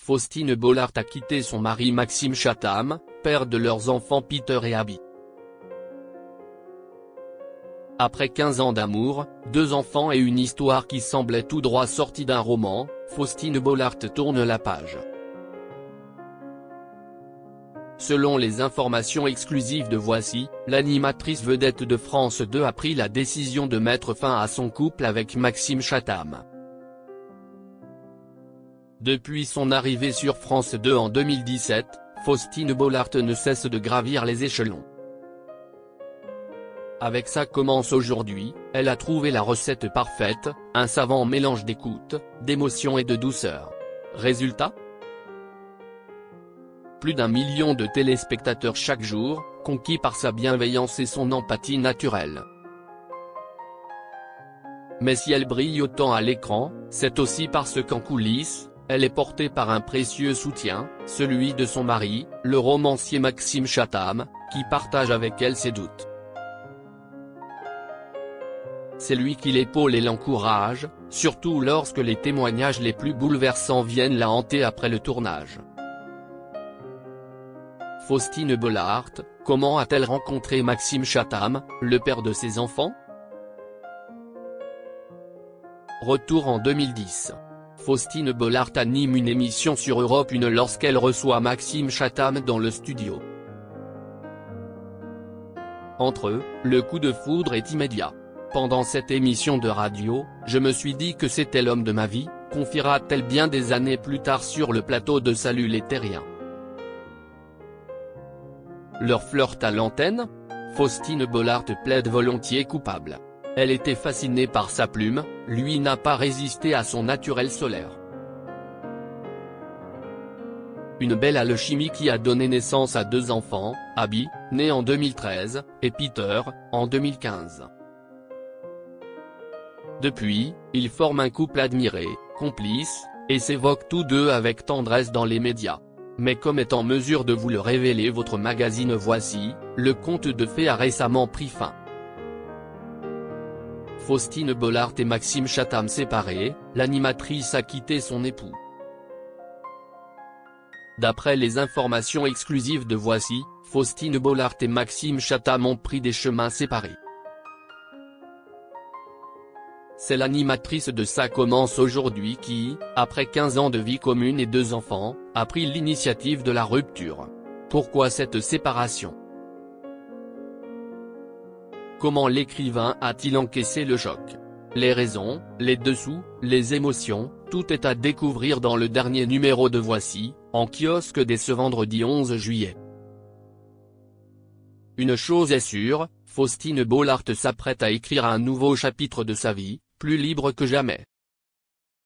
Faustine Bollaert a quitté son mari Maxime Chatham, père de leurs enfants Peter et Abby. Après 15 ans d'amour, 2 enfants et une histoire qui semblait tout droit sortie d'un roman, Faustine Bollaert tourne la page. Selon les informations exclusives de Voici, l'animatrice vedette de France 2 a pris la décision de mettre fin à son couple avec Maxime Chatham. Depuis son arrivée sur France 2 en 2017, Faustine Bollaert ne cesse de gravir les échelons. Avec Ça commence aujourd'hui, elle a trouvé la recette parfaite, un savant mélange d'écoute, d'émotion et de douceur. Résultat ? Plus d'1 million de téléspectateurs chaque jour, conquis par sa bienveillance et son empathie naturelle. Mais si elle brille autant à l'écran, c'est aussi parce qu'en coulisses, elle est portée par un précieux soutien, celui de son mari, le romancier Maxime Chatham, qui partage avec elle ses doutes. C'est lui qui l'épaule et l'encourage, surtout lorsque les témoignages les plus bouleversants viennent la hanter après le tournage. Faustine Bollaert, comment a-t-elle rencontré Maxime Chatham, le père de ses enfants? Retour en 2010. Faustine Bollaert anime une émission sur Europe 1 lorsqu'elle reçoit Maxime Chatham dans le studio. Entre eux, le coup de foudre est immédiat. Pendant cette émission de radio, je me suis dit que c'était l'homme de ma vie, confiera-t-elle bien des années plus tard sur le plateau de Salut les Terriens. Leur flirt à l'antenne? Faustine Bollaert plaide volontiers coupable. Elle était fascinée par sa plume, lui n'a pas résisté à son naturel solaire. Une belle alchimie qui a donné naissance à 2 enfants, Abby, né en 2013, et Peter, en 2015. Depuis, ils forment un couple admiré, complice, et s'évoquent tous deux avec tendresse dans les médias. Mais comme est en mesure de vous le révéler votre magazine Voici, le conte de fées a récemment pris fin. Faustine Bollaert et Maxime Chatham séparés, l'animatrice a quitté son époux. D'après les informations exclusives de Voici, Faustine Bollaert et Maxime Chatham ont pris des chemins séparés. C'est l'animatrice de Ça commence aujourd'hui qui, après 15 ans de vie commune et 2 enfants, a pris l'initiative de la rupture. Pourquoi cette séparation? Comment l'écrivain a-t-il encaissé le choc? Les raisons, les dessous, les émotions, tout est à découvrir dans le dernier numéro de Voici, en kiosque dès ce vendredi 11 juillet. Une chose est sûre, Faustine Bollaert s'apprête à écrire un nouveau chapitre de sa vie, plus libre que jamais.